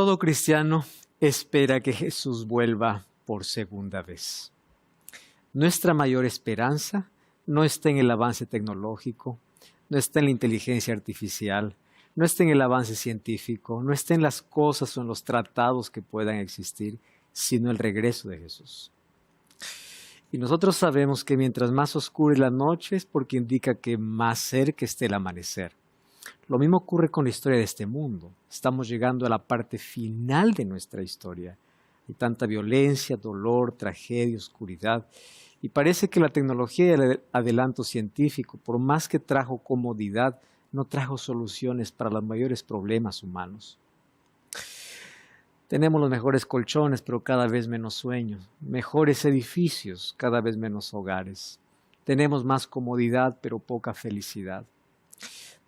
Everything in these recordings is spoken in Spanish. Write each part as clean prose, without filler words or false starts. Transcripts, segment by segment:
Todo cristiano espera que Jesús vuelva por segunda vez. Nuestra mayor esperanza no está en el avance tecnológico, no está en la inteligencia artificial, no está en el avance científico, no está en las cosas o en los tratados que puedan existir, sino el regreso de Jesús. Y nosotros sabemos que mientras más oscura es la noche es porque indica que más cerca esté el amanecer. Lo mismo ocurre con la historia de este mundo. Estamos llegando a la parte final de nuestra historia. Hay tanta violencia, dolor, tragedia, oscuridad. Y parece que la tecnología y el adelanto científico, por más que trajo comodidad, no trajo soluciones para los mayores problemas humanos. Tenemos los mejores colchones, pero cada vez menos sueños. Mejores edificios, cada vez menos hogares. Tenemos más comodidad, pero poca felicidad.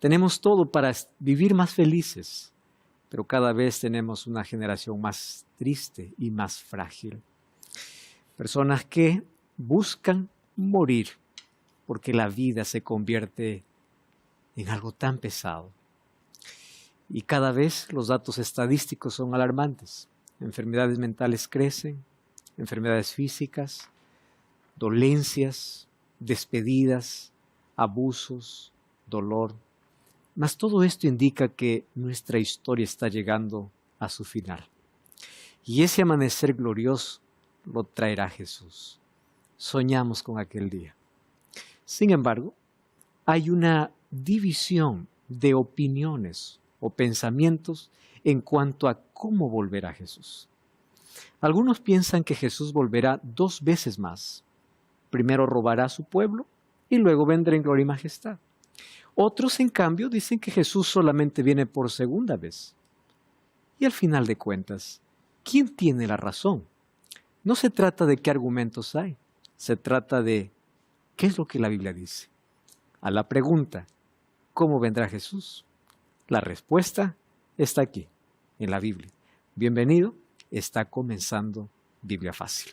Tenemos todo para vivir más felices, pero cada vez tenemos una generación más triste y más frágil. Personas que buscan morir porque la vida se convierte en algo tan pesado. Y cada vez los datos estadísticos son alarmantes. Enfermedades mentales crecen, enfermedades físicas, dolencias, despedidas, abusos, dolor. Mas todo esto indica que nuestra historia está llegando a su final. Y ese amanecer glorioso lo traerá Jesús. Soñamos con aquel día. Sin embargo, hay una división de opiniones o pensamientos en cuanto a cómo volverá Jesús. Algunos piensan que Jesús volverá 2 veces más. Primero robará a su pueblo y luego vendrá en gloria y majestad. Otros, en cambio, dicen que Jesús solamente viene por segunda vez. Y al final de cuentas, ¿quién tiene la razón? No se trata de qué argumentos hay, se trata de qué es lo que la Biblia dice. A la pregunta, ¿cómo vendrá Jesús? La respuesta está aquí, en la Biblia. Bienvenido, está comenzando Biblia Fácil.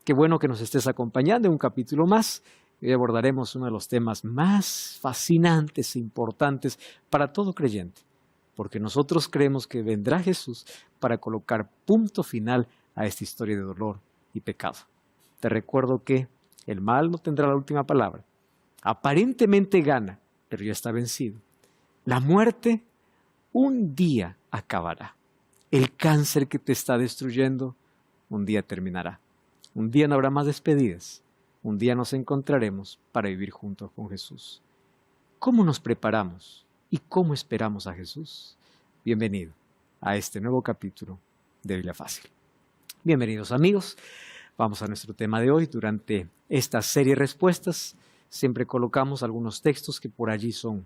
Qué bueno que nos estés acompañando en un capítulo más. Hoy abordaremos uno de los temas más fascinantes e importantes para todo creyente, porque nosotros creemos que vendrá Jesús para colocar punto final a esta historia de dolor y pecado. Te recuerdo que el mal no tendrá la última palabra. Aparentemente gana, pero ya está vencido. La muerte un día acabará. El cáncer que te está destruyendo un día terminará. Un día no habrá más despedidas. Un día nos encontraremos para vivir juntos con Jesús. ¿Cómo nos preparamos y cómo esperamos a Jesús? Bienvenido a este nuevo capítulo de Biblia Fácil. Bienvenidos amigos. Vamos a nuestro tema de hoy. Durante esta serie de respuestas siempre colocamos algunos textos que por allí son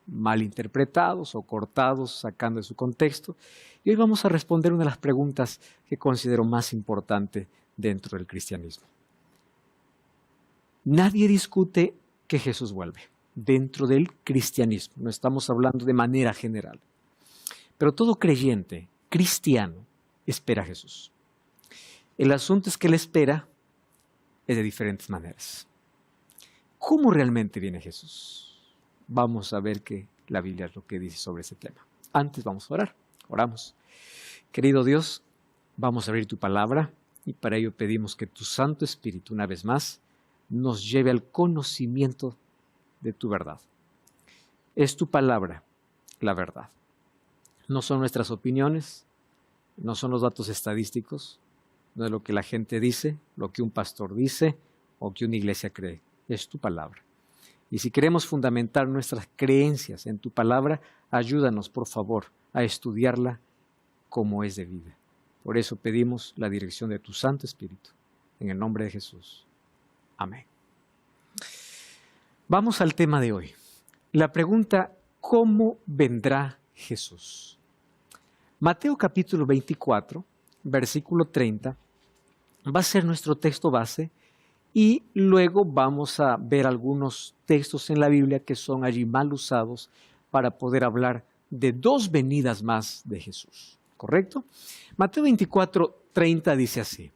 mal interpretados o cortados, sacando de su contexto. Y hoy vamos a responder una de las preguntas que considero más importante dentro del cristianismo. Nadie discute que Jesús vuelve dentro del cristianismo. No estamos hablando de manera general. Pero todo creyente cristiano espera a Jesús. El asunto es que él espera es de diferentes maneras. ¿Cómo realmente viene Jesús? Vamos a ver que la Biblia es lo que dice sobre ese tema. Antes vamos a orar. Oramos. Querido Dios, vamos a abrir tu palabra y para ello pedimos que tu Santo Espíritu, una vez más, nos lleve al conocimiento de tu verdad. Es tu palabra la verdad. No son nuestras opiniones, no son los datos estadísticos, no es lo que la gente dice, lo que un pastor dice o que una iglesia cree. Es tu palabra. Y si queremos fundamentar nuestras creencias en tu palabra, ayúdanos, por favor, a estudiarla como es debida. Por eso pedimos la dirección de tu Santo Espíritu. En el nombre de Jesús. Amén. Vamos al tema de hoy. La pregunta, ¿cómo vendrá Jesús? Mateo capítulo 24, versículo 30, va a ser nuestro texto base y luego vamos a ver algunos textos en la Biblia que son allí mal usados para poder hablar de 2 venidas más de Jesús. ¿Correcto? Mateo 24, 30 dice así.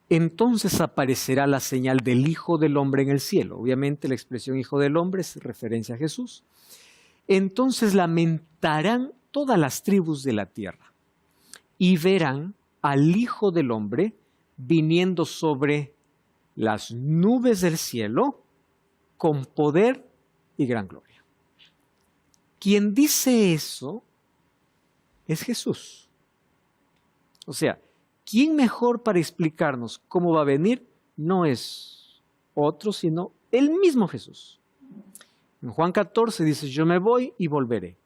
Entonces aparecerá la señal del Hijo del Hombre en el cielo. Obviamente la expresión Hijo del Hombre es referencia a Jesús. Entonces lamentarán todas las tribus de la tierra y verán al Hijo del Hombre viniendo sobre las nubes del cielo con poder y gran gloria. Quien dice eso es Jesús. O sea, ¿quién mejor para explicarnos cómo va a venir? No es otro, sino el mismo Jesús. En Juan 14 dice, yo me voy y volveré.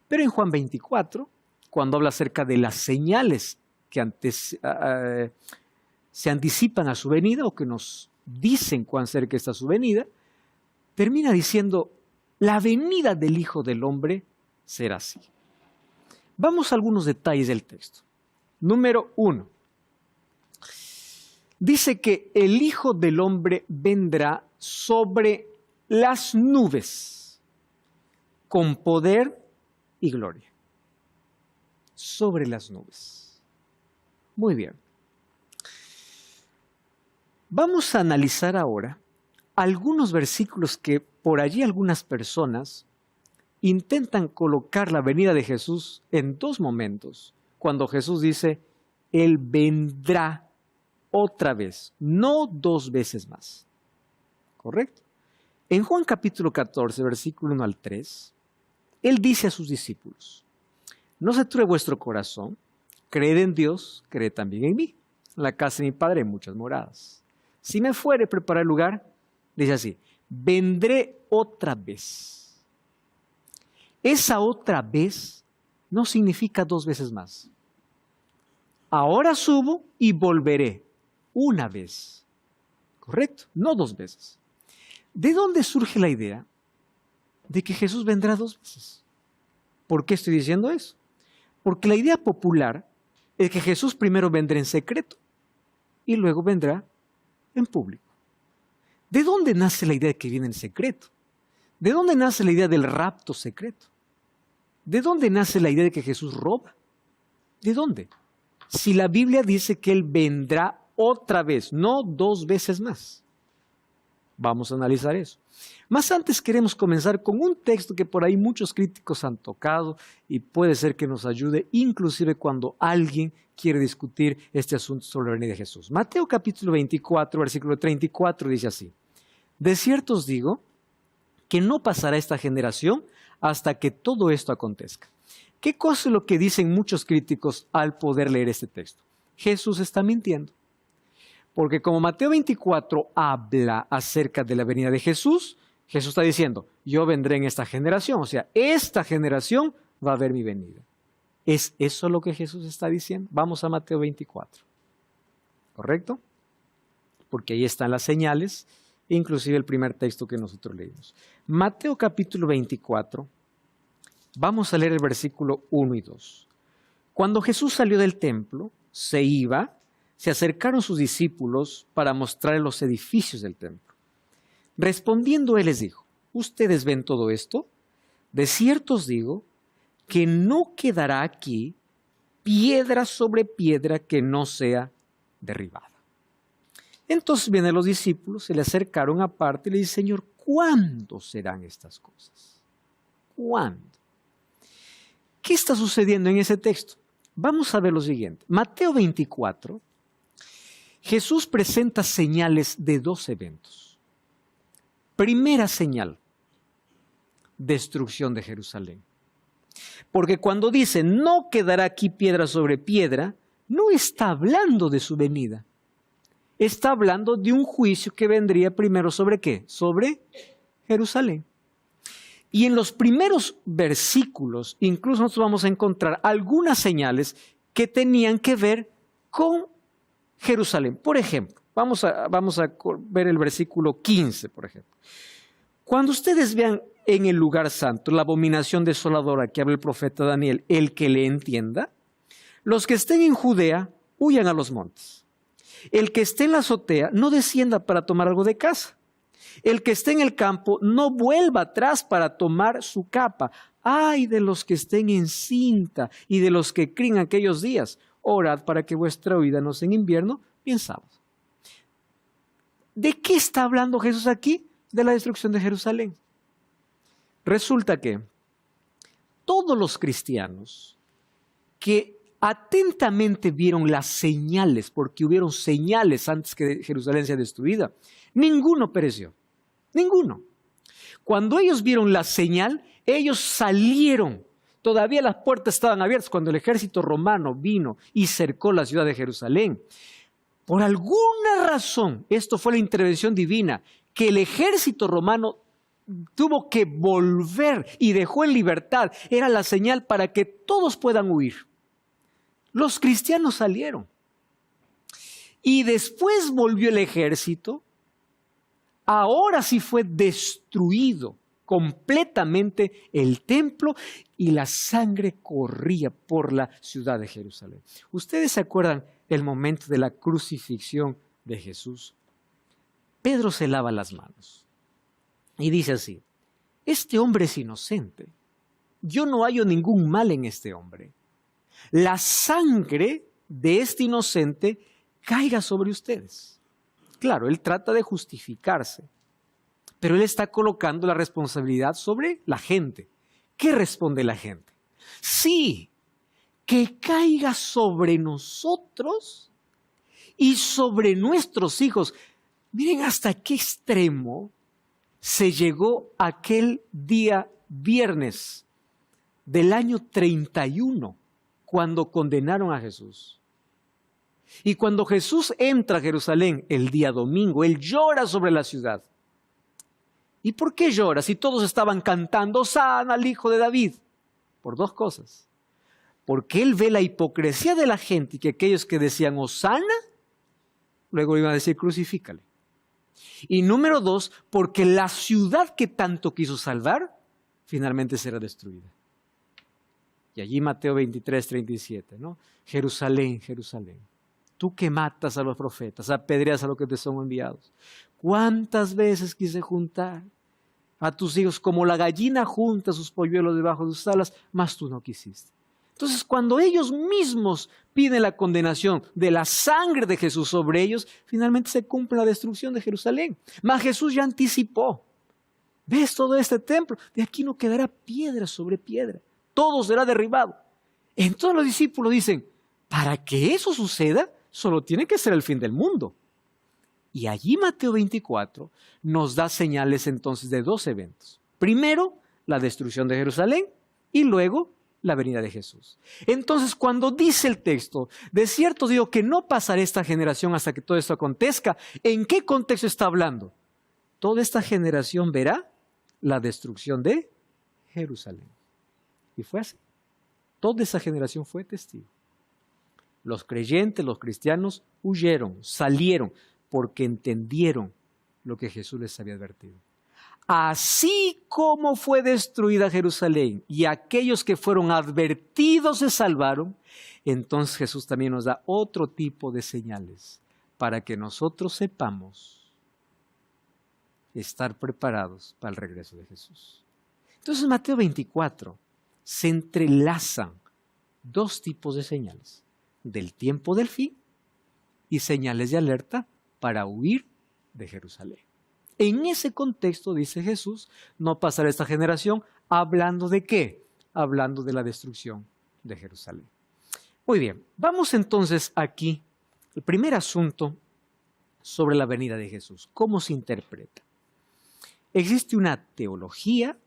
Pero en Juan 24, cuando habla acerca de las señales que se anticipan a su venida o que nos dicen cuán cerca está su venida, termina diciendo, la venida del Hijo del Hombre será así. Vamos a algunos detalles del texto. Número 1. Dice que el Hijo del Hombre vendrá sobre las nubes con poder y gloria. Sobre las nubes. Muy bien. Vamos a analizar ahora algunos versículos que por allí algunas personas intentan colocar la venida de Jesús en dos momentos. Cuando Jesús dice, Él vendrá otra vez, no dos veces más. ¿Correcto? En Juan capítulo 14, versículo 1 al 3, Él dice a sus discípulos, no se turbe vuestro corazón, creed en Dios, creed también en mí. En la casa de mi Padre hay muchas moradas. Si me fuere a preparar lugar, dice así, vendré otra vez. Esa otra vez no significa dos veces más. Ahora subo y volveré una vez. ¿Correcto? No dos veces. ¿De dónde surge la idea de que Jesús vendrá dos veces? ¿Por qué estoy diciendo eso? Porque la idea popular es que Jesús primero vendrá en secreto y luego vendrá en público. ¿De dónde nace la idea de que viene en secreto? ¿De dónde nace la idea del rapto secreto? ¿De dónde nace la idea de que Jesús roba? ¿De dónde? Si la Biblia dice que Él vendrá otra vez, no dos veces más. Vamos a analizar eso. Más antes queremos comenzar con un texto que por ahí muchos críticos han tocado y puede ser que nos ayude inclusive cuando alguien quiere discutir este asunto sobre la venida de Jesús. Mateo capítulo 24, versículo 34 dice así, de cierto os digo que no pasará esta generación hasta que todo esto acontezca. ¿Qué cosa es lo que dicen muchos críticos al poder leer este texto? Jesús está mintiendo. Porque como Mateo 24 habla acerca de la venida de Jesús, Jesús está diciendo, yo vendré en esta generación, o sea, esta generación va a ver mi venida. ¿Es eso lo que Jesús está diciendo? Vamos a Mateo 24, ¿correcto? Porque ahí están las señales, inclusive el primer texto que nosotros leímos. Mateo capítulo 24, vamos a leer el versículo 1 y 2. Cuando Jesús salió del templo, se acercaron sus discípulos para mostrarle los edificios del templo. Respondiendo él les dijo, ¿ustedes ven todo esto? De cierto os digo que no quedará aquí piedra sobre piedra que no sea derribada. Entonces vienen los discípulos, se le acercaron aparte y le dicen, Señor, ¿cuándo serán estas cosas? ¿Cuándo? ¿Qué está sucediendo en ese texto? Vamos a ver lo siguiente. Mateo 24, Jesús presenta señales de dos eventos. Primera señal, destrucción de Jerusalén. Porque cuando dice, no quedará aquí piedra sobre piedra, no está hablando de su venida. Está hablando de un juicio que vendría primero ¿sobre qué? Sobre Jerusalén. Y en los primeros versículos, incluso nosotros vamos a encontrar algunas señales que tenían que ver con Jerusalén. Por ejemplo, vamos a ver el versículo 15, por ejemplo. Cuando ustedes vean en el lugar santo la abominación desoladora que habla el profeta Daniel, el que le entienda, los que estén en Judea, huyan a los montes. El que esté en la azotea, no descienda para tomar algo de casa. El que esté en el campo, no vuelva atrás para tomar su capa. ¡Ay de los que estén en cinta y de los que críen aquellos días! Orad para que vuestra huida no sea en invierno, bien sábado. ¿De qué está hablando Jesús aquí? De la destrucción de Jerusalén. Resulta que todos los cristianos que atentamente vieron las señales, porque hubieron señales antes que Jerusalén sea destruida. Ninguno pereció, ninguno. Cuando ellos vieron la señal, ellos salieron. Todavía las puertas estaban abiertas cuando el ejército romano vino y cercó la ciudad de Jerusalén. Por alguna razón, esto fue la intervención divina, que el ejército romano tuvo que volver y dejó en libertad. Era la señal para que todos puedan huir. Los cristianos salieron. Y después volvió el ejército. Ahora sí fue destruido completamente el templo y la sangre corría por la ciudad de Jerusalén. ¿Ustedes se acuerdan el momento de la crucifixión de Jesús? Pedro se lava las manos y dice así: este hombre es inocente. Yo no hallo ningún mal en este hombre. La sangre de este inocente caiga sobre ustedes. Claro, él trata de justificarse, pero él está colocando la responsabilidad sobre la gente. ¿Qué responde la gente? Sí, que caiga sobre nosotros y sobre nuestros hijos. Miren hasta qué extremo se llegó aquel día viernes del año 31, cuando condenaron a Jesús. Y cuando Jesús entra a Jerusalén el día domingo, él llora sobre la ciudad. ¿Y por qué llora si todos estaban cantando Hosana al Hijo de David? Por dos cosas. Porque él ve la hipocresía de la gente y que aquellos que decían Hosana, luego iban a decir crucifícale. Y número dos, porque la ciudad que tanto quiso salvar, finalmente será destruida. Y allí Mateo 23, 37, ¿no? Jerusalén, Jerusalén, tú que matas a los profetas, apedreas a los que te son enviados. ¿Cuántas veces quise juntar a tus hijos como la gallina junta sus polluelos debajo de sus alas, mas tú no quisiste? Entonces, cuando ellos mismos piden la condenación de la sangre de Jesús sobre ellos, finalmente se cumple la destrucción de Jerusalén. Mas Jesús ya anticipó. ¿Ves todo este templo? De aquí no quedará piedra sobre piedra. Todo será derribado. Entonces los discípulos dicen, para que eso suceda, solo tiene que ser el fin del mundo. Y allí Mateo 24 nos da señales entonces de dos eventos. Primero, la destrucción de Jerusalén y luego la venida de Jesús. Entonces, cuando dice el texto, de cierto digo que no pasará esta generación hasta que todo esto acontezca, ¿en qué contexto está hablando? Toda esta generación verá la destrucción de Jerusalén. Y fue así. Toda esa generación fue testigo. Los creyentes, los cristianos, huyeron, salieron, porque entendieron lo que Jesús les había advertido. Así como fue destruida Jerusalén y aquellos que fueron advertidos se salvaron, entonces Jesús también nos da otro tipo de señales para que nosotros sepamos estar preparados para el regreso de Jesús. Entonces en Mateo 24 se entrelazan dos tipos de señales, del tiempo del fin y señales de alerta para huir de Jerusalén. En ese contexto, dice Jesús, no pasará esta generación, hablando de ¿qué? Hablando de la destrucción de Jerusalén. Muy bien, vamos entonces aquí, el primer asunto sobre la venida de Jesús. ¿Cómo se interpreta? Existe una teología,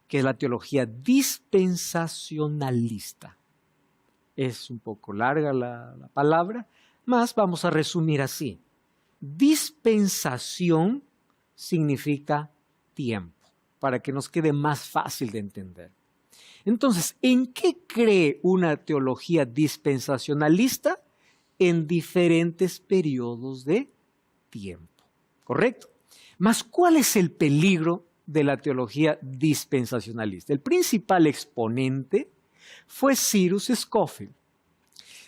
que es la teología dispensacionalista. Es un poco larga la palabra, mas vamos a resumir así. Dispensación significa tiempo, para que nos quede más fácil de entender. Entonces, ¿en qué cree una teología dispensacionalista? En diferentes periodos de tiempo, ¿correcto? Mas, ¿cuál es el peligro de la teología dispensacionalista? El principal exponente fue Cyrus Scofield.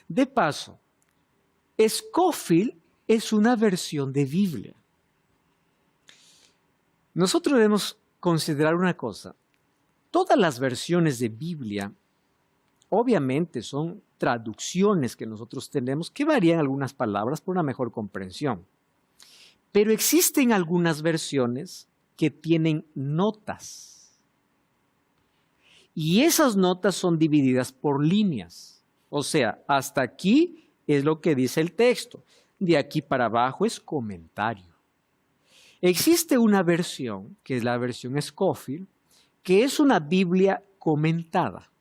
De paso, Scofield es una versión de Biblia. Nosotros debemos considerar una cosa. Todas las versiones de Biblia, obviamente, son traducciones que nosotros tenemos que varían algunas palabras por una mejor comprensión. Pero existen algunas versiones que tienen notas. Y esas notas son divididas por líneas. O sea, hasta aquí es lo que dice el texto. De aquí para abajo es comentario. Existe una versión, que es la versión Scofield, que es una Biblia comentada.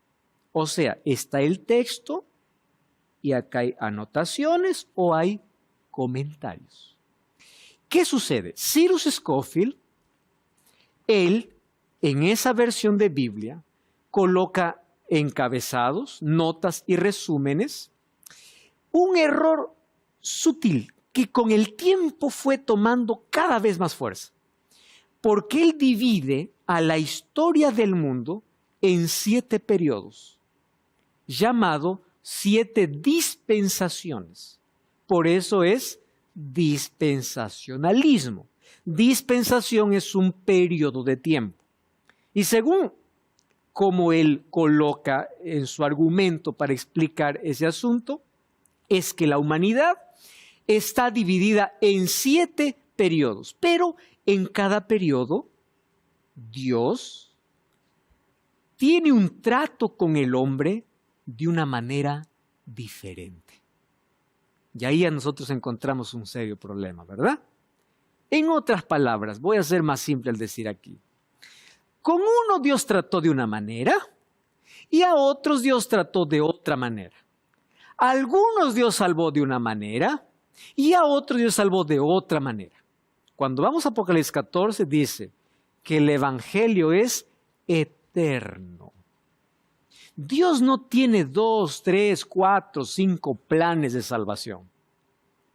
O sea, está el texto y acá hay anotaciones o hay comentarios. ¿Qué sucede? Cyrus Scofield, él, en esa versión de Biblia, coloca encabezados, notas y resúmenes, un error sutil que con el tiempo fue tomando cada vez más fuerza, porque él divide a la historia del mundo en 7 periodos, llamado 7 dispensaciones. Por eso es dispensacionalismo. Dispensación es un periodo de tiempo. Y según como él coloca en su argumento para explicar ese asunto, es que la humanidad está dividida en 7 periodos, pero en cada periodo Dios tiene un trato con el hombre de una manera diferente. Y ahí a nosotros encontramos un serio problema, ¿verdad? En otras palabras, voy a ser más simple al decir aquí. Con uno Dios trató de una manera y a otros Dios trató de otra manera. A algunos Dios salvó de una manera y a otros Dios salvó de otra manera. Cuando vamos a Apocalipsis 14 dice que el evangelio es eterno. Dios no tiene 2, 3, 4, 5 planes de salvación.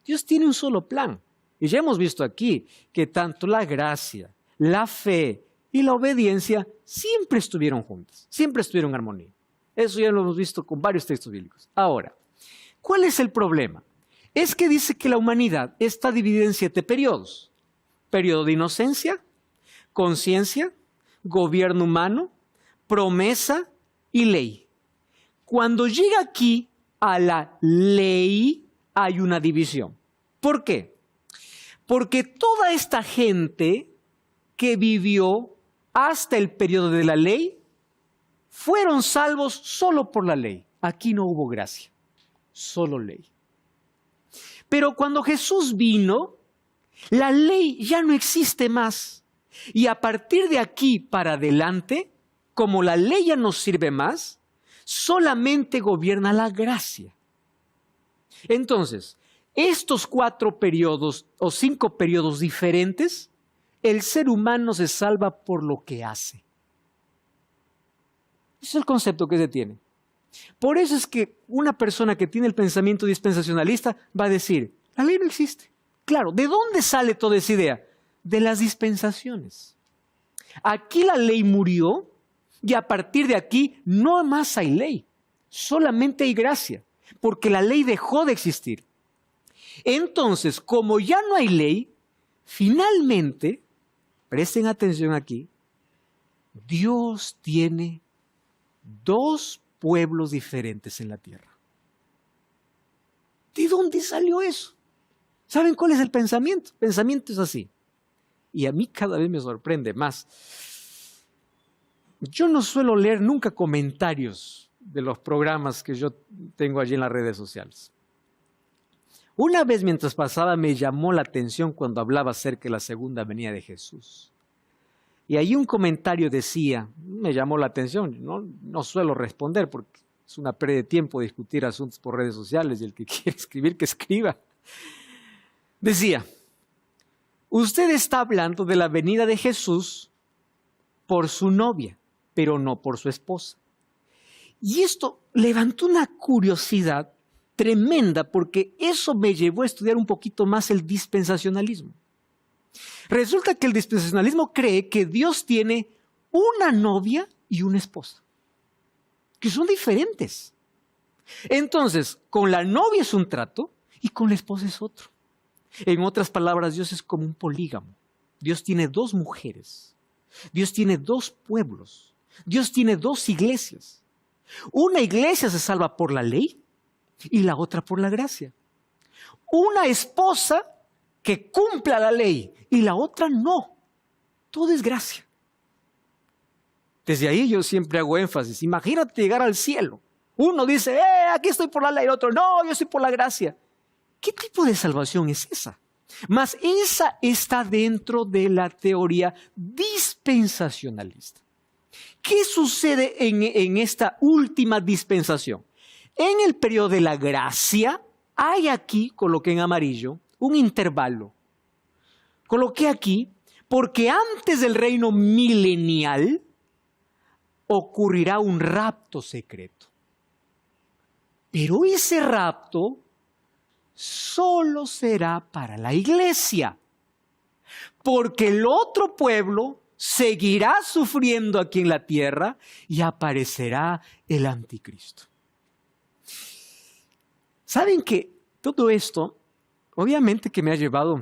Dios tiene un solo plan. Y ya hemos visto aquí que tanto la gracia, la fe y la obediencia siempre estuvieron juntas, siempre estuvieron en armonía. Eso ya lo hemos visto con varios textos bíblicos. Ahora, ¿cuál es el problema? Es que dice que la humanidad está dividida en 7 periodos. Periodo de inocencia, conciencia, gobierno humano, promesa y ley. Cuando llega aquí a la ley hay una división. ¿Por qué? Porque toda esta gente que vivió hasta el periodo de la ley fueron salvos solo por la ley. Aquí no hubo gracia, solo ley. Pero cuando Jesús vino, la ley ya no existe más. Y a partir de aquí para adelante, como la ley ya no sirve más, solamente gobierna la gracia. Entonces, estos 4 periodos o 5 periodos diferentes, el ser humano se salva por lo que hace. Ese es el concepto que se tiene. Por eso es que una persona que tiene el pensamiento dispensacionalista va a decir, la ley no existe. Claro, ¿de dónde sale toda esa idea? De las dispensaciones. Aquí la ley murió y a partir de aquí no más hay ley, solamente hay gracia, porque la ley dejó de existir. Entonces, como ya no hay ley, finalmente, presten atención aquí, Dios tiene 2 pueblos diferentes en la tierra. ¿De dónde salió eso? ¿Saben cuál es el pensamiento? El pensamiento es así. Y a mí cada vez me sorprende más. Yo no suelo leer nunca comentarios de los programas que yo tengo allí en las redes sociales. Una vez mientras pasaba me llamó la atención cuando hablaba acerca de la segunda venida de Jesús. Y ahí un comentario decía, me llamó la atención, no suelo responder porque es una pérdida de tiempo discutir asuntos por redes sociales y el que quiere escribir, que escriba. Decía, usted está hablando de la venida de Jesús por su novia, pero no por su esposa. Y esto levantó una curiosidad tremenda porque eso me llevó a estudiar un poquito más el dispensacionalismo. Resulta que el dispensacionalismo cree que Dios tiene una novia y una esposa, que son diferentes. Entonces, con la novia es un trato y con la esposa es otro. En otras palabras, Dios es como un polígamo. Dios tiene 2 mujeres. Dios tiene 2 pueblos. Dios tiene 2 iglesias. Una iglesia se salva por la ley y la otra por la gracia. Una esposa que cumpla la ley y la otra no. Todo es gracia. Desde ahí yo siempre hago énfasis. Imagínate llegar al cielo Uno dice, aquí estoy por la ley, el otro, no, yo estoy por la gracia. ¿Qué tipo de salvación es esa? Mas esa está dentro de la teoría dispensacionalista. ¿Qué sucede en esta última dispensación? En el periodo de la gracia, hay aquí, coloqué en amarillo, un intervalo. Coloqué aquí, porque antes del reino milenial ocurrirá un rapto secreto. Pero ese rapto solo será para la iglesia, porque el otro pueblo seguirá sufriendo aquí en la tierra y aparecerá el anticristo. ¿Saben que todo esto, obviamente que me ha llevado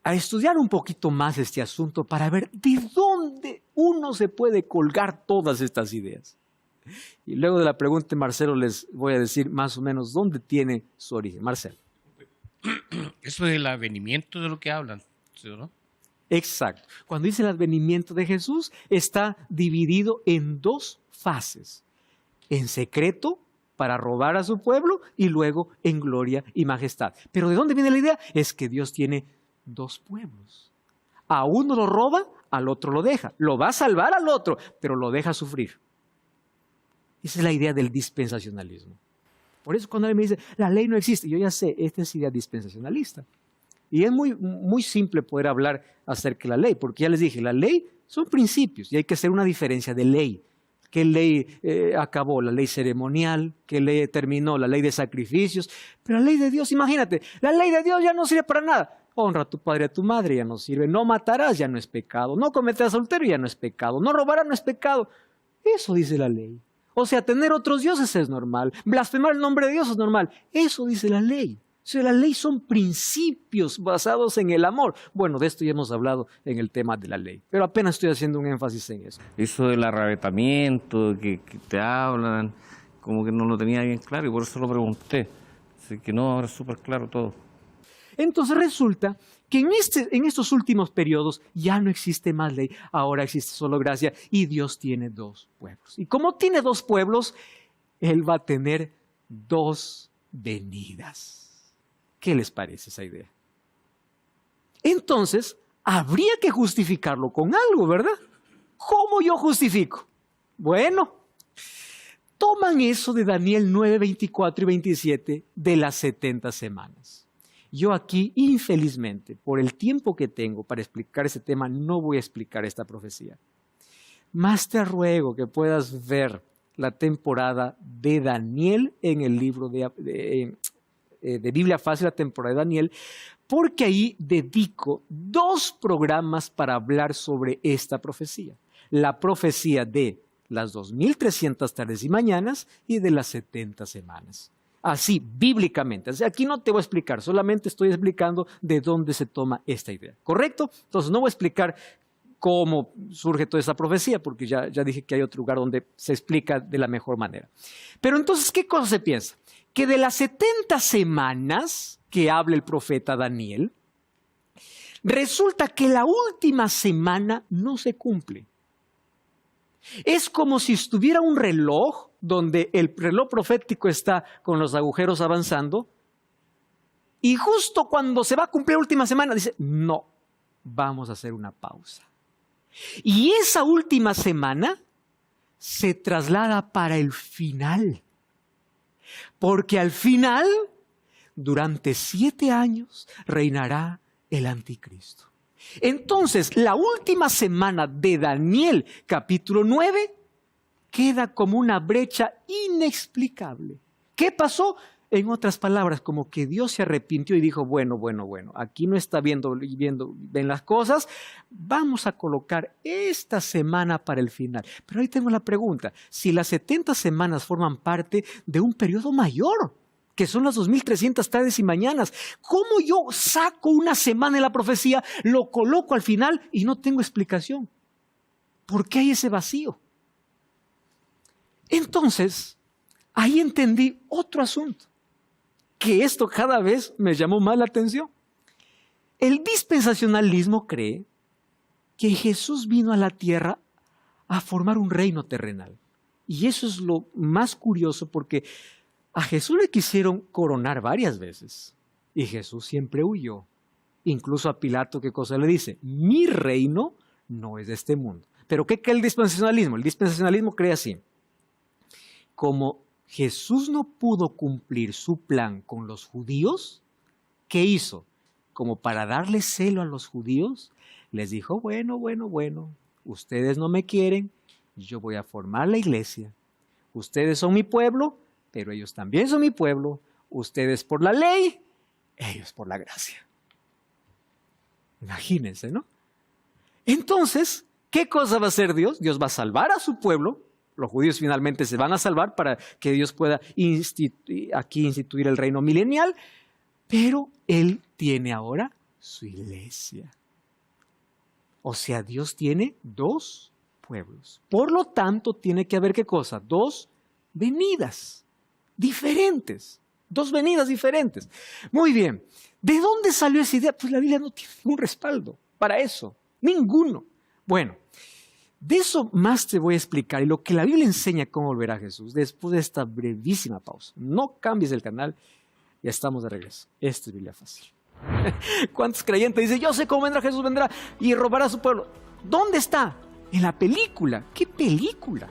a estudiar un poquito más este asunto para ver de dónde uno se puede colgar todas estas ideas? Y luego de la pregunta de Marcelo les voy a decir más o menos dónde tiene su origen. Marcelo. Eso del advenimiento de lo que hablan, ¿sí o no? Exacto. Cuando dice el advenimiento de Jesús, está dividido en dos fases. En secreto, para robar a su pueblo, y luego en gloria y majestad. Pero ¿de dónde viene la idea? Es que Dios tiene dos pueblos. A uno lo roba, al otro lo deja. Lo va a salvar al otro, pero lo deja sufrir. Esa es la idea del dispensacionalismo. Por eso cuando alguien me dice, la ley no existe, yo ya sé, esta es idea dispensacionalista. Y es muy simple poder hablar acerca de la ley, porque ya les dije, la ley son principios y hay que hacer una diferencia de ley. ¿Qué ley acabó? La ley ceremonial, ¿qué ley terminó? La ley de sacrificios. Pero la ley de Dios, imagínate, la ley de Dios ya no sirve para nada. Honra a tu padre y a tu madre, ya no sirve. No matarás, ya no es pecado. No cometerás adulterio, ya no es pecado. No robarás, no es pecado. Eso dice la ley. O sea, tener otros dioses es normal. Blasfemar el nombre de Dios es normal. Eso dice la ley. O sea, la ley son principios basados en el amor. Bueno, de esto ya hemos hablado en el tema de la ley, pero apenas estoy haciendo un énfasis en eso. Eso del arrebatamiento, que te hablan, como que no lo tenía bien claro y por eso lo pregunté. Así que no, ahora es súper claro todo. Entonces resulta que en estos últimos periodos ya no existe más ley, ahora existe solo gracia y Dios tiene dos pueblos. Y como tiene dos pueblos, Él va a tener dos venidas. ¿Qué les parece esa idea? Entonces, habría que justificarlo con algo, ¿verdad? ¿Cómo yo justifico? Bueno, toman eso de Daniel 9, 24 y 27 de las 70 semanas. Yo aquí, infelizmente, por el tiempo que tengo para explicar ese tema, no voy a explicar esta profecía. Más te ruego que puedas ver la temporada de Daniel en el libro de Biblia Fácil, la temporada de Daniel, porque ahí dedico 2 programas para hablar sobre esta profecía. La profecía de las 2300 tardes y mañanas y de las 70 semanas. Así, bíblicamente. O sea, aquí no te voy a explicar, solamente estoy explicando de dónde se toma esta idea. ¿Correcto? Entonces no voy a explicar cómo surge toda esa profecía, porque ya dije que hay otro lugar donde se explica de la mejor manera. Pero entonces, ¿qué cosa se piensa? Que de las 70 semanas que habla el profeta Daniel, resulta que la última semana no se cumple. Es como si estuviera un reloj donde el reloj profético está con los agujeros avanzando y justo cuando se va a cumplir la última semana dice, no, vamos a hacer una pausa. Y esa última semana se traslada para el final. Porque al final, durante 7 años, reinará el anticristo. Entonces, la última semana de Daniel, capítulo 9, queda como una brecha inexplicable. ¿Qué pasó? En otras palabras, como que Dios se arrepintió y dijo, bueno, aquí no está viendo bien las cosas, vamos a colocar esta semana para el final. Pero ahí tengo la pregunta, si las 70 semanas forman parte de un periodo mayor, que son las 2300 tardes y mañanas, ¿cómo yo saco una semana en la profecía, lo coloco al final y no tengo explicación? ¿Por qué hay ese vacío? Entonces, ahí entendí otro asunto, que esto cada vez me llamó más la atención. El dispensacionalismo cree que Jesús vino a la tierra a formar un reino terrenal. Y eso es lo más curioso porque a Jesús le quisieron coronar varias veces y Jesús siempre huyó. Incluso a Pilato, ¿qué cosa le dice? Mi reino no es de este mundo. ¿Pero qué cree el dispensacionalismo? El dispensacionalismo cree así. Como Jesús no pudo cumplir su plan con los judíos, ¿qué hizo? Como para darle celo a los judíos, les dijo, bueno, ustedes no me quieren, yo voy a formar la iglesia. Ustedes son mi pueblo, pero ellos también son mi pueblo. Ustedes por la ley, ellos por la gracia. Imagínense, ¿no? Entonces, ¿qué cosa va a hacer Dios? Dios va a salvar a su pueblo. Los judíos finalmente se van a salvar para que Dios pueda instituir el reino milenial, pero Él tiene ahora su iglesia. O sea, Dios tiene dos pueblos. Por lo tanto, tiene que haber ¿qué cosa? Dos venidas diferentes. Dos venidas diferentes. Muy bien. ¿De dónde salió esa idea? Pues la Biblia no tiene ningún respaldo para eso. Ninguno. Bueno, de eso más te voy a explicar y lo que la Biblia enseña cómo volver a Jesús después de esta brevísima pausa. No cambies el canal, ya estamos de regreso. Esto es Biblia Fácil. ¿Cuántos creyentes dicen, yo sé cómo vendrá Jesús, vendrá y robará a su pueblo? ¿Dónde está? En la película. ¿Qué película?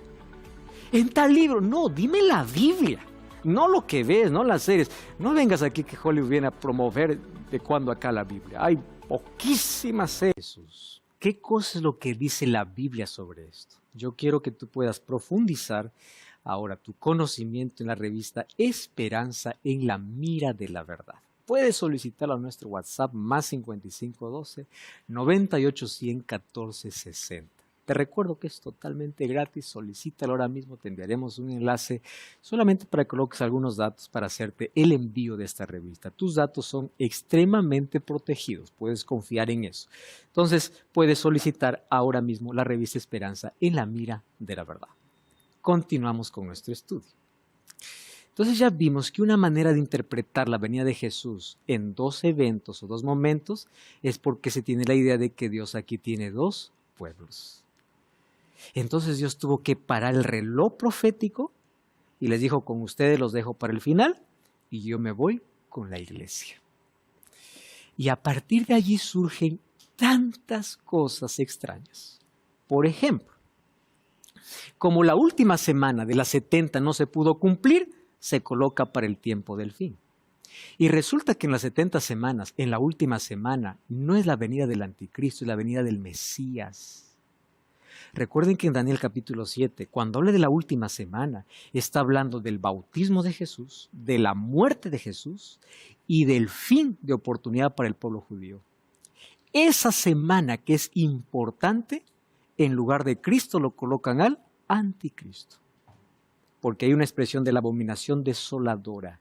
En tal libro. No, dime la Biblia. No lo que ves, no las series. No vengas aquí que Hollywood viene a promover de cuando acá la Biblia. Hay poquísimas series. ¿Qué cosa es lo que dice la Biblia sobre esto? Yo quiero que tú puedas profundizar ahora tu conocimiento en la revista Esperanza en la mira de la verdad. Puedes solicitarlo a nuestro WhatsApp más 5512 98 100 14 60. Te recuerdo que es totalmente gratis, solicítalo ahora mismo, te enviaremos un enlace solamente para que coloques algunos datos para hacerte el envío de esta revista. Tus datos son extremadamente protegidos, puedes confiar en eso. Entonces, puedes solicitar ahora mismo la revista Esperanza en la mira de la verdad. Continuamos con nuestro estudio. Entonces ya vimos que una manera de interpretar la venida de Jesús en dos eventos o dos momentos es porque se tiene la idea de que Dios aquí tiene dos pueblos. Entonces Dios tuvo que parar el reloj profético y les dijo, con ustedes los dejo para el final y yo me voy con la iglesia. Y a partir de allí surgen tantas cosas extrañas. Por ejemplo, como la última semana de las 70 no se pudo cumplir, se coloca para el tiempo del fin. Y resulta que en las 70 semanas, en la última semana, no es la venida del anticristo, es la venida del Mesías. Recuerden que en Daniel capítulo 7, cuando habla de la última semana, está hablando del bautismo de Jesús, de la muerte de Jesús y del fin de oportunidad para el pueblo judío. Esa semana que es importante, en lugar de Cristo lo colocan al anticristo. Porque hay una expresión de la abominación desoladora.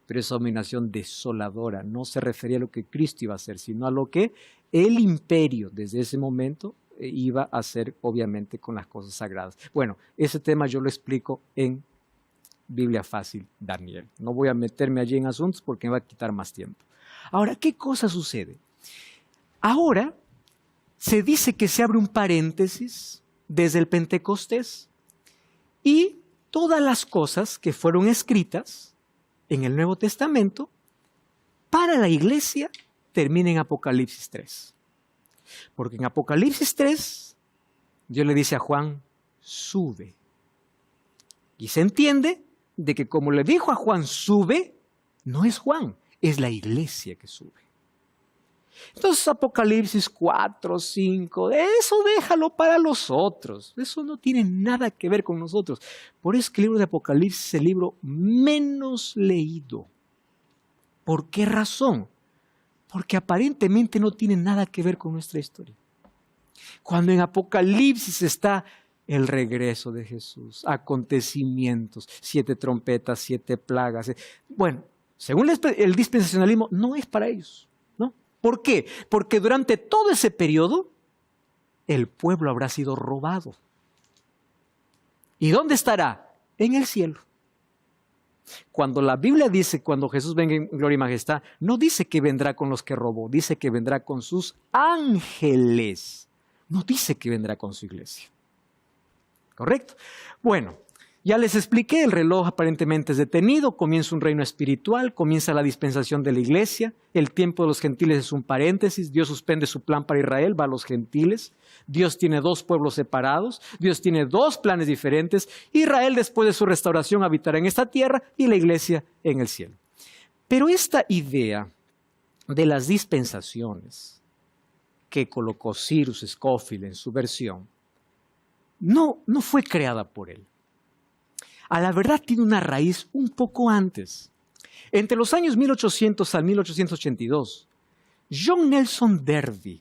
Pero esa abominación desoladora no se refería a lo que Cristo iba a hacer, sino a lo que el imperio desde ese momento iba a hacer, obviamente, con las cosas sagradas. Bueno, ese tema yo lo explico en Biblia Fácil, Daniel. No voy a meterme allí en asuntos porque me va a quitar más tiempo. Ahora, ¿qué cosa sucede? Ahora se dice que se abre un paréntesis desde el Pentecostés y todas las cosas que fueron escritas en el Nuevo Testamento para la iglesia terminan en Apocalipsis 3. Porque en Apocalipsis 3, Dios le dice a Juan, sube. Y se entiende de que como le dijo a Juan, sube, no es Juan, es la iglesia que sube. Entonces Apocalipsis 4, 5, eso déjalo para los otros. Eso no tiene nada que ver con nosotros. Por eso que el libro de Apocalipsis es el libro menos leído. ¿Por qué razón? Porque aparentemente no tiene nada que ver con nuestra historia. Cuando en Apocalipsis está el regreso de Jesús, acontecimientos, 7 trompetas, 7 plagas. Bueno, según el dispensacionalismo, no es para ellos. ¿Por qué? Porque durante todo ese periodo el pueblo habrá sido robado. ¿Y dónde estará? En el cielo. Cuando la Biblia dice, cuando Jesús venga en gloria y majestad, no dice que vendrá con los que robó, dice que vendrá con sus ángeles. No dice que vendrá con su iglesia. ¿Correcto? Bueno, Ya les expliqué, el reloj aparentemente es detenido, comienza un reino espiritual, comienza la dispensación de la iglesia, el tiempo de los gentiles es un paréntesis, Dios suspende su plan para Israel, va a los gentiles, Dios tiene dos pueblos separados, Dios tiene dos planes diferentes, Israel después de su restauración habitará en esta tierra y la iglesia en el cielo. Pero esta idea de las dispensaciones que colocó Cyrus Scofield en su versión, no fue creada por él. A la verdad tiene una raíz un poco antes. Entre los años 1800 al 1882, John Nelson Darby,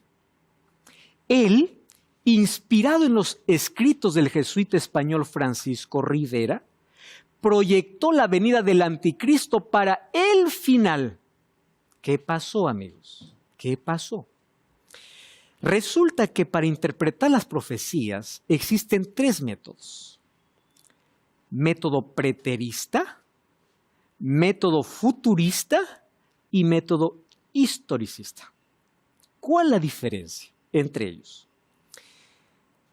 él, inspirado en los escritos del jesuita español Francisco Rivera, proyectó la venida del anticristo para el final. ¿Qué pasó, amigos? ¿Qué pasó? Resulta que para interpretar las profecías existen tres métodos. Método preterista, método futurista y método historicista. ¿Cuál es la diferencia entre ellos?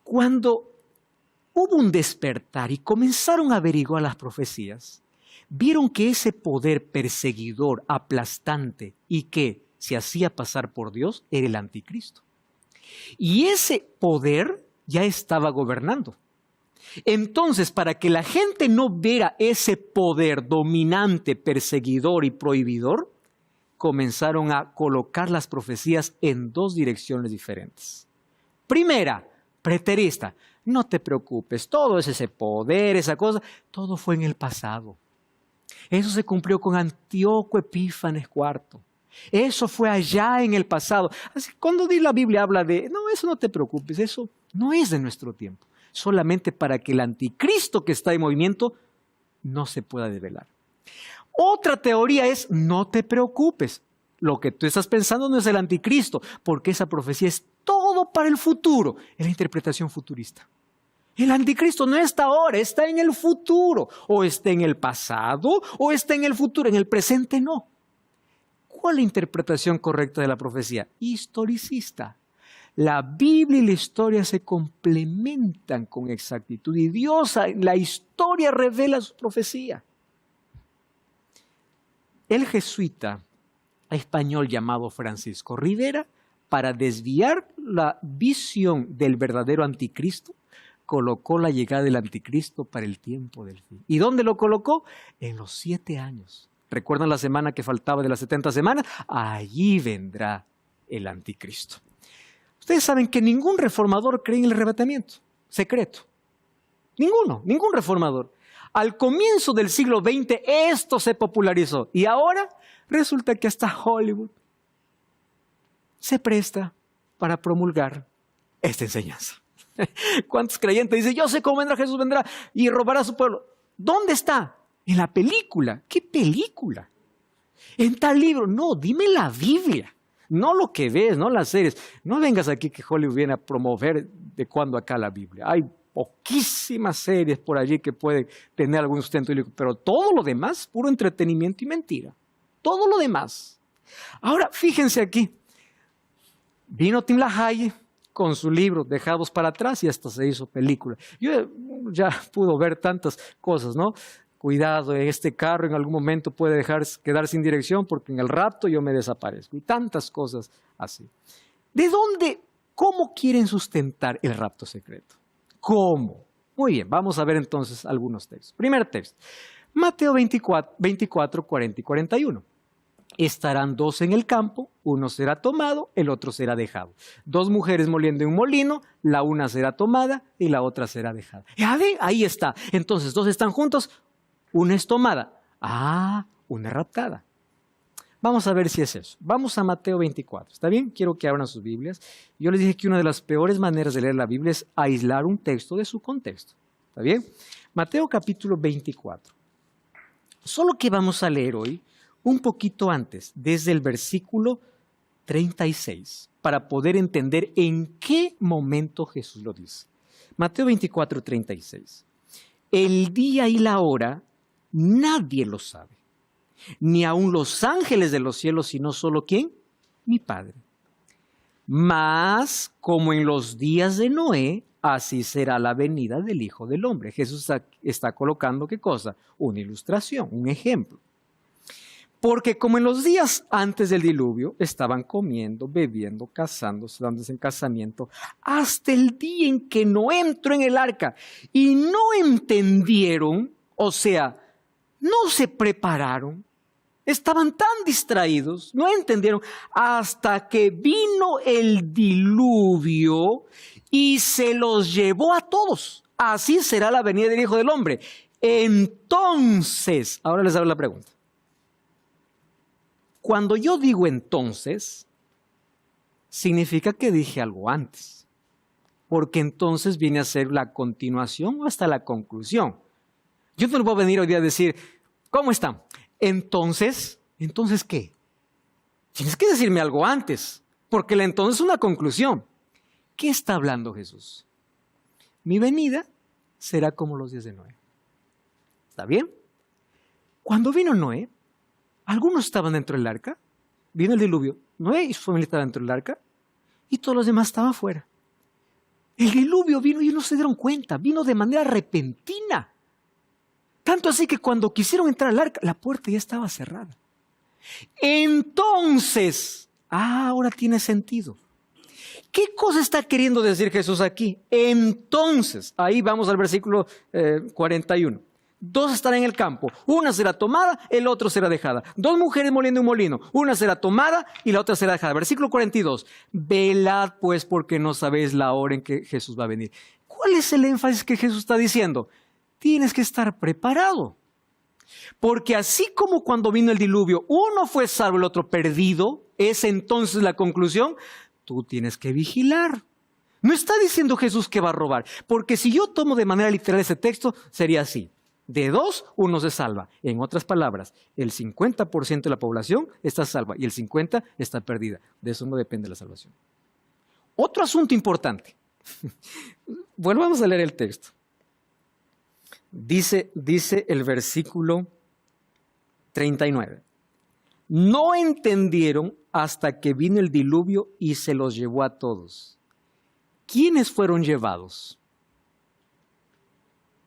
Cuando hubo un despertar y comenzaron a averiguar las profecías, vieron que ese poder perseguidor, aplastante y que se hacía pasar por Dios era el anticristo. Y ese poder ya estaba gobernando. Entonces, para que la gente no viera ese poder dominante, perseguidor y prohibidor, comenzaron a colocar las profecías en dos direcciones diferentes. Primera, preterista. No te preocupes, todo es ese poder, esa cosa, todo fue en el pasado. Eso se cumplió con Antíoco Epífanes IV. Eso fue allá en el pasado. Así, cuando la Biblia habla de, no, eso no te preocupes, eso no es de nuestro tiempo. Solamente para que el anticristo que está en movimiento no se pueda develar. Otra teoría es, no te preocupes, lo que tú estás pensando no es el anticristo, porque esa profecía es todo para el futuro, es la interpretación futurista. El anticristo no está ahora, está en el futuro, o está en el pasado, o está en el futuro, en el presente no. ¿Cuál es la interpretación correcta de la profecía? Historicista. La Biblia y la historia se complementan con exactitud y Dios, la historia revela su profecía. El jesuita español llamado Francisco Rivera, para desviar la visión del verdadero anticristo, colocó la llegada del anticristo para el tiempo del fin. ¿Y dónde lo colocó? En los 7 años. ¿Recuerdan la semana que faltaba de las 70 semanas? Allí vendrá el anticristo. Ustedes saben que ningún reformador cree en el arrebatamiento secreto. Ningún reformador. Al comienzo del siglo XX esto se popularizó y ahora resulta que hasta Hollywood se presta para promulgar esta enseñanza. ¿Cuántos creyentes dicen, yo sé cómo vendrá Jesús, vendrá y robará a su pueblo? ¿Dónde está? En la película. ¿Qué película? En tal libro. No, dime la Biblia. No lo que ves, no las series. No vengas aquí que Hollywood viene a promover de cuando acá la Biblia. Hay poquísimas series por allí que pueden tener algún sustento bíblico, pero todo lo demás, puro entretenimiento y mentira. Todo lo demás. Ahora, fíjense aquí. Vino Tim LaHaye con su libro Dejados para atrás y hasta se hizo película. Yo ya pudo ver tantas cosas, ¿no? Cuidado, este carro en algún momento puede quedar sin dirección porque en el rapto yo me desaparezco. Y tantas cosas así. ¿De dónde? ¿Cómo quieren sustentar el rapto secreto? ¿Cómo? Muy bien, vamos a ver entonces algunos textos. Primer texto, Mateo 24, 40 y 41. Estarán 2 en el campo, uno será tomado, el otro será dejado. 2 mujeres moliendo en un molino, la una será tomada y la otra será dejada. Ya ven, ahí está. Entonces 2 están juntos, una es tomada. Una es raptada. Vamos a ver si es eso. Vamos a Mateo 24. ¿Está bien? Quiero que abran sus Biblias. Yo les dije que una de las peores maneras de leer la Biblia es aislar un texto de su contexto. ¿Está bien? Mateo capítulo 24. Solo que vamos a leer hoy un poquito antes, desde el versículo 36, para poder entender en qué momento Jesús lo dice. Mateo 24, 36. El día y la hora nadie lo sabe, ni aun los ángeles de los cielos, sino solo ¿quién? Mi Padre. Mas, como en los días de Noé, así será la venida del Hijo del Hombre. Jesús está colocando, ¿qué cosa? Una ilustración, un ejemplo. Porque como en los días antes del diluvio, estaban comiendo, bebiendo, casándose, dándose en casamiento, hasta el día en que Noé entró en el arca y no entendieron, o sea, no se prepararon, estaban tan distraídos, no entendieron, hasta que vino el diluvio y se los llevó a todos. Así será la venida del Hijo del Hombre. Entonces, ahora les hago la pregunta. Cuando yo digo entonces, significa que dije algo antes, porque entonces viene a ser la continuación o hasta la conclusión. Yo no le voy a venir hoy día a decir, ¿cómo están? Entonces, ¿entonces qué? Tienes que decirme algo antes, porque el entonces es una conclusión. ¿Qué está hablando Jesús? Mi venida será como los días de Noé. ¿Está bien? Cuando vino Noé, algunos estaban dentro del arca, vino el diluvio, Noé y su familia estaban dentro del arca, y todos los demás estaban fuera. El diluvio vino y ellos no se dieron cuenta, vino de manera repentina. Tanto así que cuando quisieron entrar al arca, la puerta ya estaba cerrada. Entonces, ahora tiene sentido. ¿Qué cosa está queriendo decir Jesús aquí? Entonces, ahí vamos al versículo 41. 2 estarán en el campo, una será tomada, el otro será dejada. 2 mujeres moliendo un molino, una será tomada y la otra será dejada. Versículo 42, velad pues porque no sabéis la hora en que Jesús va a venir. ¿Cuál es el énfasis que Jesús está diciendo? Tienes que estar preparado. Porque así como cuando vino el diluvio, uno fue salvo, el otro perdido, es entonces la conclusión, tú tienes que vigilar. No está diciendo Jesús que va a robar, porque si yo tomo de manera literal ese texto, sería así. De 2, uno se salva. En otras palabras, el 50% de la población está salva y el 50% está perdida. De eso no depende la salvación. Otro asunto importante. Volvamos a leer el texto. Dice el versículo 39. No entendieron hasta que vino el diluvio y se los llevó a todos. ¿Quiénes fueron llevados?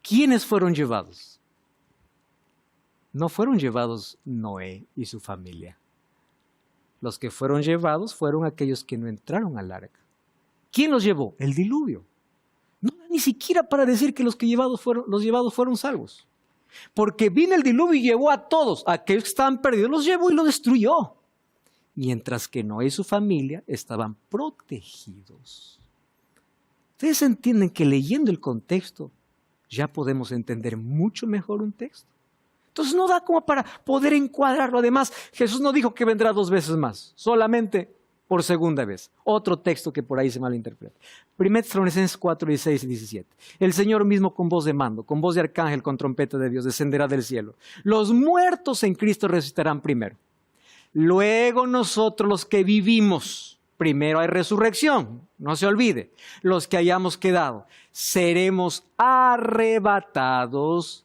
¿Quiénes fueron llevados? No fueron llevados Noé y su familia. Los que fueron llevados fueron aquellos que no entraron al arca. ¿Quién los llevó? El diluvio. No, ni siquiera para decir que los llevados fueron salvos. Porque vino el diluvio y llevó a todos, aquellos que estaban perdidos, los llevó y los destruyó. Mientras que Noé y su familia estaban protegidos. Ustedes entienden que leyendo el contexto ya podemos entender mucho mejor un texto. Entonces no da como para poder encuadrarlo. Además, Jesús no dijo que vendrá 2 veces más, solamente por segunda vez. Otro texto que por ahí se malinterpreta. 1 Tesalonicenses 4, 16 y 17. El Señor mismo con voz de mando, con voz de arcángel, con trompeta de Dios, descenderá del cielo. Los muertos en Cristo resucitarán primero. Luego nosotros los que vivimos, primero hay resurrección, no se olvide. Los que hayamos quedado, seremos arrebatados.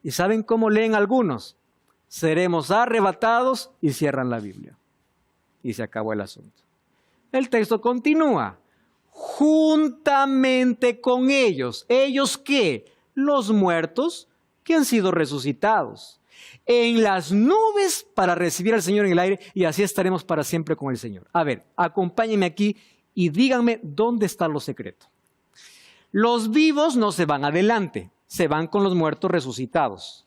¿Y saben cómo leen algunos? Seremos arrebatados y cierran la Biblia. Y se acabó el asunto. El texto continúa. Juntamente con ellos. ¿Ellos qué? Los muertos que han sido resucitados. En las nubes para recibir al Señor en el aire y así estaremos para siempre con el Señor. A ver, acompáñenme aquí y díganme dónde está lo secreto. Los vivos no se van adelante. Se van con los muertos resucitados.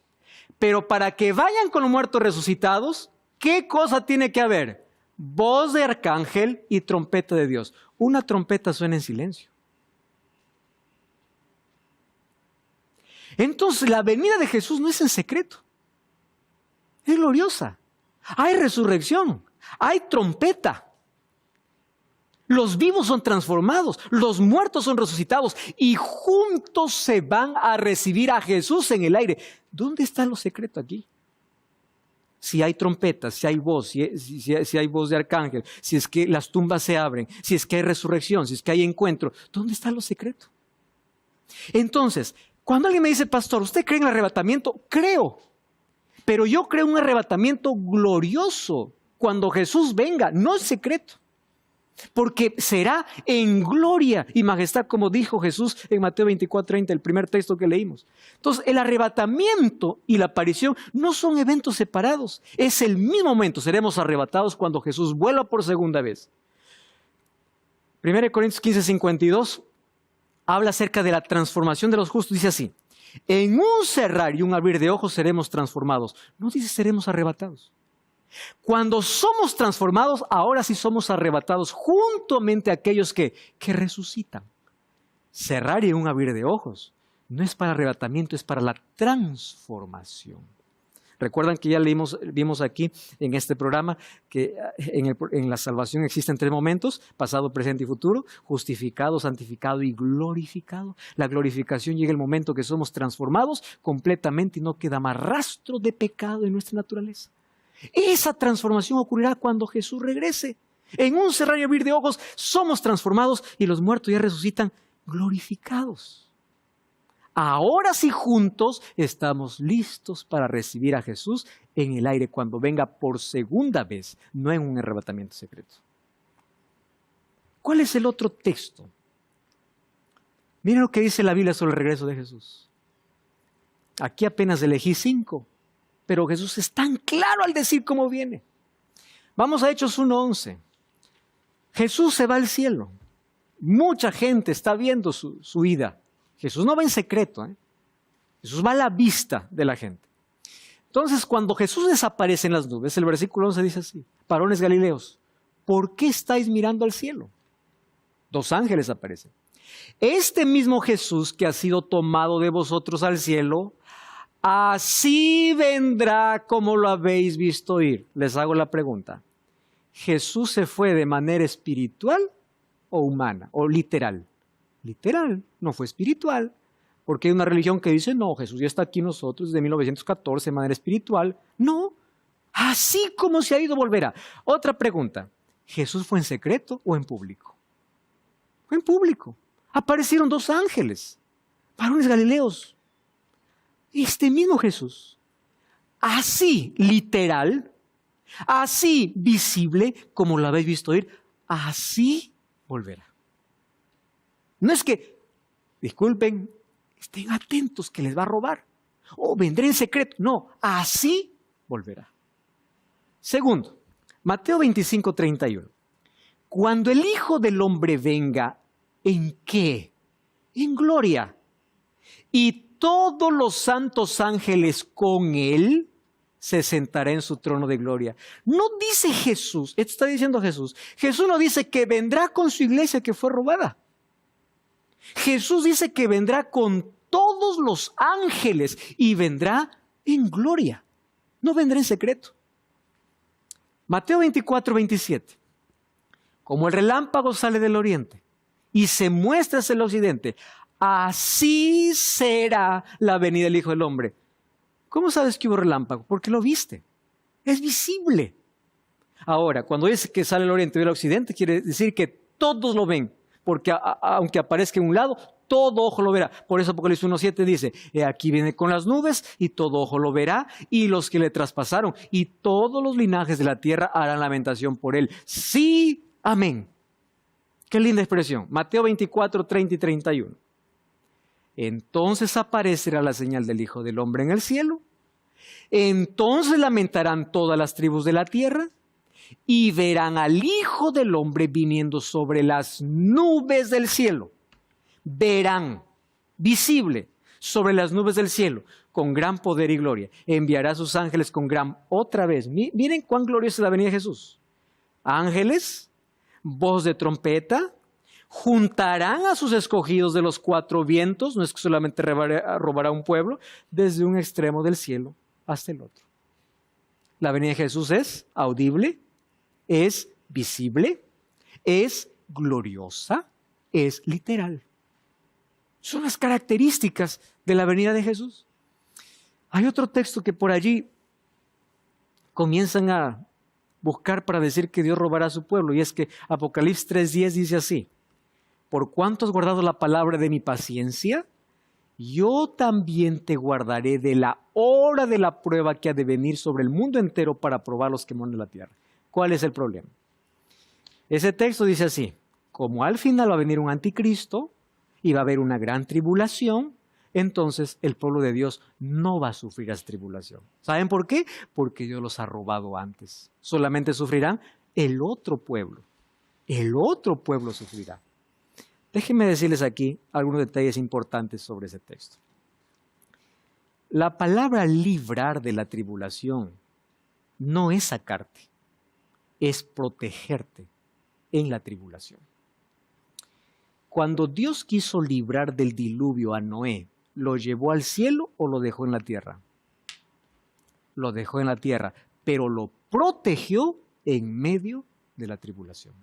Pero para que vayan con los muertos resucitados, ¿qué cosa tiene que haber? Voz de arcángel y trompeta de Dios. Una trompeta suena en silencio. Entonces la venida de Jesús no es en secreto. Es gloriosa. Hay resurrección. Hay trompeta. Los vivos son transformados, los muertos son resucitados y juntos se van a recibir a Jesús en el aire. ¿Dónde está lo secreto aquí? Si hay trompetas, si hay voz, si hay voz de arcángel, si es que las tumbas se abren, si es que hay resurrección, si es que hay encuentro, ¿dónde está lo secreto? Entonces, cuando alguien me dice, pastor, ¿usted cree en el arrebatamiento? Creo, pero yo creo en un arrebatamiento glorioso cuando Jesús venga, no es secreto. porque será en gloria y majestad, como dijo Jesús en Mateo 24:30, el primer texto que leímos. Entonces, el arrebatamiento y la aparición no son eventos separados, es el mismo momento. Seremos arrebatados cuando Jesús vuelva por segunda vez. 1 Corintios 15:52 habla acerca de la transformación de los justos. Dice así: en un cerrar y un abrir de ojos seremos transformados. No dice seremos arrebatados. Cuando somos transformados, ahora sí somos arrebatados juntamente a aquellos que resucitan. Cerrar y un abrir de ojos no es para arrebatamiento, es para la transformación. Recuerdan que ya vimos aquí en este programa que en la salvación existen 3 momentos: pasado, presente y futuro, justificado, santificado y glorificado. La glorificación llega el momento que somos transformados completamente y no queda más rastro de pecado en nuestra naturaleza. Esa transformación ocurrirá cuando Jesús regrese. En un cerrar y abrir de ojos somos transformados y los muertos ya resucitan glorificados. Ahora sí, juntos estamos listos para recibir a Jesús en el aire cuando venga por segunda vez, no en un arrebatamiento secreto. ¿Cuál es el otro texto? Miren lo que dice la Biblia sobre el regreso de Jesús. Aquí apenas elegí 5, pero Jesús es tan claro al decir cómo viene. Vamos a Hechos 1:11. Jesús se va al cielo. Mucha gente está viendo su ida. Jesús no va en secreto, Jesús va a la vista de la gente. Entonces, cuando Jesús desaparece en las nubes, el versículo 11 dice así: varones galileos, ¿por qué estáis mirando al cielo? 2 ángeles aparecen. Este mismo Jesús que ha sido tomado de vosotros al cielo, así vendrá como lo habéis visto ir. Les hago la pregunta: ¿Jesús se fue de manera espiritual o humana o literal? Literal, no fue espiritual, porque hay una religión que dice: no, Jesús ya está aquí nosotros desde 1914 de manera espiritual. No, así como se ha ido, volverá. Otra pregunta: ¿Jesús fue en secreto o en público? Fue en público. Aparecieron 2 ángeles, varones galileos. Este mismo Jesús, así literal, así visible como lo habéis visto ir, así volverá. No es que, disculpen, estén atentos que les va a robar o vendré en secreto. No, así volverá. Segundo, Mateo 25:31. Cuando el Hijo del Hombre venga, ¿en qué? En gloria. Y todos los santos ángeles con él, se sentará en su trono de gloria. No dice Jesús, esto está diciendo Jesús. Jesús no dice que vendrá con su iglesia que fue robada. Jesús dice que vendrá con todos los ángeles y vendrá en gloria. No vendrá en secreto. Mateo 24:27. Como el relámpago sale del oriente y se muestra hacia el occidente, así será la venida del Hijo del Hombre. ¿Cómo sabes que hubo relámpago? Porque lo viste. Es visible. Ahora, cuando dice que sale del oriente y del occidente, quiere decir que todos lo ven. Porque aunque aparezca en un lado, todo ojo lo verá. Por eso Apocalipsis 1:7 dice: he aquí viene con las nubes y todo ojo lo verá, y los que le traspasaron y todos los linajes de la tierra harán lamentación por él. Sí, amén. Qué linda expresión. Mateo 24:30 y 31. Entonces aparecerá la señal del Hijo del Hombre en el cielo. Entonces lamentarán todas las tribus de la tierra y verán al Hijo del Hombre viniendo sobre las nubes del cielo. Verán, visible, sobre las nubes del cielo, con gran poder y gloria. Enviará a sus ángeles con gran, otra vez, miren cuán gloriosa es la venida de Jesús. Ángeles, voz de trompeta, juntarán a sus escogidos de los 4 vientos, no es que solamente robará un pueblo, desde un extremo del cielo hasta el otro. La venida de Jesús es audible, es visible, es gloriosa, es literal. Son las características de la venida de Jesús. Hay otro texto que por allí comienzan a buscar para decir que Dios robará a su pueblo, y es que Apocalipsis 3:10 dice así: por cuanto has guardado la palabra de mi paciencia, yo también te guardaré de la hora de la prueba que ha de venir sobre el mundo entero para probar los que moran en la tierra. ¿Cuál es el problema? Ese texto dice así: como al final va a venir un anticristo y va a haber una gran tribulación, entonces el pueblo de Dios no va a sufrir esa tribulación. ¿Saben por qué? Porque Dios los ha robado antes. Solamente sufrirán el otro pueblo. El otro pueblo sufrirá. Déjenme decirles aquí algunos detalles importantes sobre ese texto. La palabra librar de la tribulación no es sacarte, es protegerte en la tribulación. Cuando Dios quiso librar del diluvio a Noé, ¿lo llevó al cielo o lo dejó en la tierra? Lo dejó en la tierra, pero lo protegió en medio de la tribulación.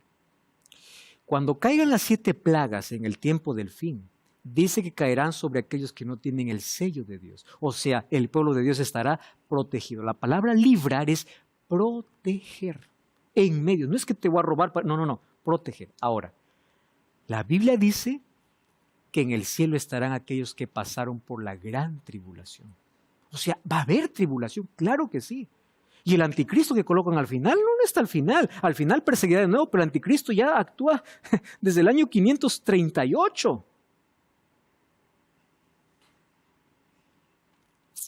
Cuando caigan las 7 plagas en el tiempo del fin, dice que caerán sobre aquellos que no tienen el sello de Dios. O sea, el pueblo de Dios estará protegido. La palabra librar es proteger. En medio. No es que te voy a robar. No. Proteger. Ahora, la Biblia dice que en el cielo estarán aquellos que pasaron por la gran tribulación. O sea, ¿va a haber tribulación? Claro que sí. Y el anticristo que colocan al final, no está al final. Al final perseguirá de nuevo, pero el anticristo ya actúa desde el año 538.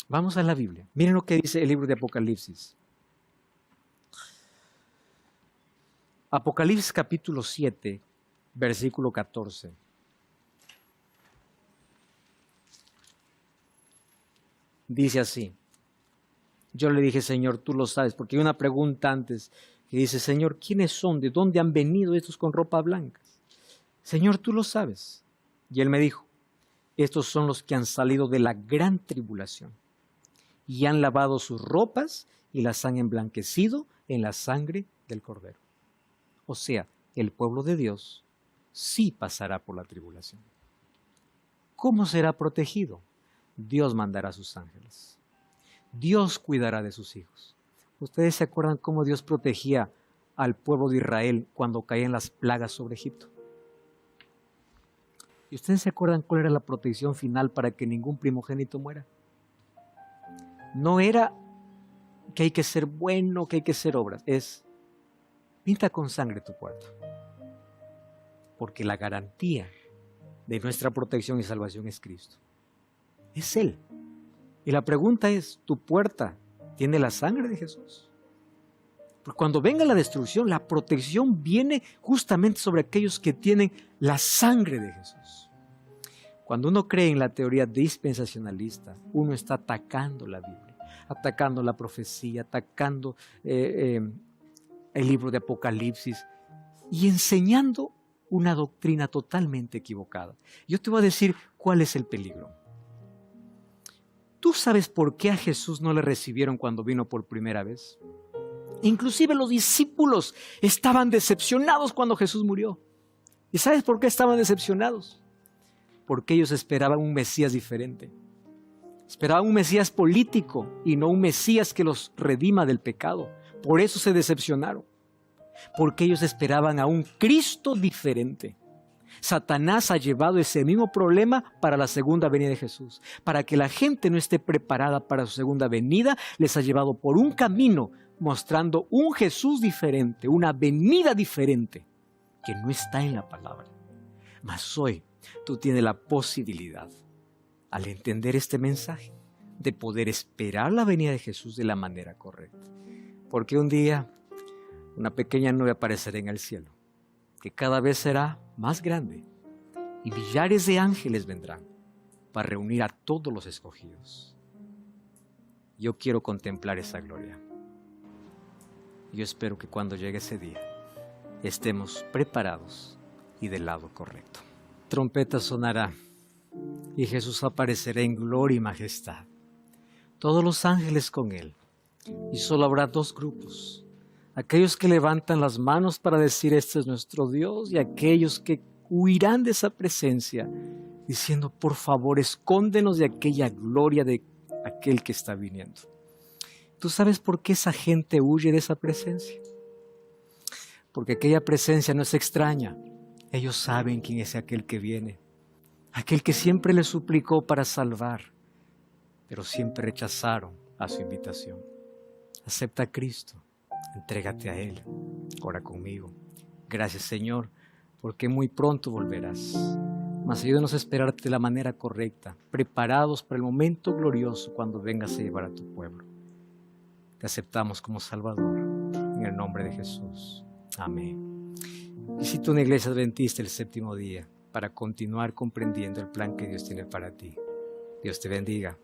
Vamos a la Biblia. Miren lo que dice el libro de Apocalipsis. Apocalipsis capítulo 7, versículo 14. Dice así. Yo le dije, Señor, tú lo sabes, porque hay una pregunta antes que dice, Señor, ¿quiénes son? ¿De dónde han venido estos con ropa blanca? Señor, tú lo sabes. Y él me dijo, estos son los que han salido de la gran tribulación y han lavado sus ropas y las han emblanquecido en la sangre del Cordero. O sea, el pueblo de Dios sí pasará por la tribulación. ¿Cómo será protegido? Dios mandará a sus ángeles. Dios cuidará de sus hijos. ¿Ustedes se acuerdan cómo Dios protegía al pueblo de Israel cuando caían las plagas sobre Egipto? ¿Y ustedes se acuerdan cuál era la protección final para que ningún primogénito muera? No era que hay que ser bueno, que hay que hacer obras. Es, pinta con sangre tu puerta. Porque la garantía de nuestra protección y salvación es Cristo. Es Él. Y la pregunta es, ¿tu puerta tiene la sangre de Jesús? Porque cuando venga la destrucción, la protección viene justamente sobre aquellos que tienen la sangre de Jesús. Cuando uno cree en la teoría dispensacionalista, uno está atacando la Biblia, atacando la profecía, atacando el libro de Apocalipsis y enseñando una doctrina totalmente equivocada. Yo te voy a decir cuál es el peligro. ¿Tú sabes por qué a Jesús no le recibieron cuando vino por primera vez? Inclusive los discípulos estaban decepcionados cuando Jesús murió. ¿Y sabes por qué estaban decepcionados? Porque ellos esperaban un Mesías diferente. Esperaban un Mesías político y no un Mesías que los redima del pecado. Por eso se decepcionaron. Porque ellos esperaban a un Cristo diferente. Satanás ha llevado ese mismo problema para la segunda venida de Jesús. Para que la gente no esté preparada para su segunda venida, les ha llevado por un camino mostrando un Jesús diferente, una venida diferente, que no está en la palabra. Mas hoy tú tienes la posibilidad, al entender este mensaje, de poder esperar la venida de Jesús de la manera correcta. Porque un día una pequeña nube aparecerá en el cielo, que cada vez será más grande, y millares de ángeles vendrán para reunir a todos los escogidos. Yo quiero contemplar esa gloria. Yo espero que cuando llegue ese día estemos preparados y del lado correcto. Trompeta sonará y Jesús aparecerá en gloria y majestad. Todos los ángeles con él. Y solo habrá 2 grupos. Aquellos que levantan las manos para decir este es nuestro Dios y aquellos que huirán de esa presencia diciendo por favor escóndenos de aquella gloria de aquel que está viniendo. ¿Tú sabes por qué esa gente huye de esa presencia? Porque aquella presencia no es extraña. Ellos saben quién es aquel que viene. Aquel que siempre les suplicó para salvar, pero siempre rechazaron a su invitación. Acepta a Cristo. Entrégate a Él. Ora conmigo. Gracias, Señor, porque muy pronto volverás. Mas ayúdanos a esperarte de la manera correcta, preparados para el momento glorioso cuando vengas a llevar a tu pueblo. Te aceptamos como Salvador, en el nombre de Jesús. Amén. Visita una iglesia adventista el séptimo día para continuar comprendiendo el plan que Dios tiene para ti. Dios te bendiga.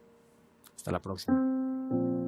Hasta la próxima.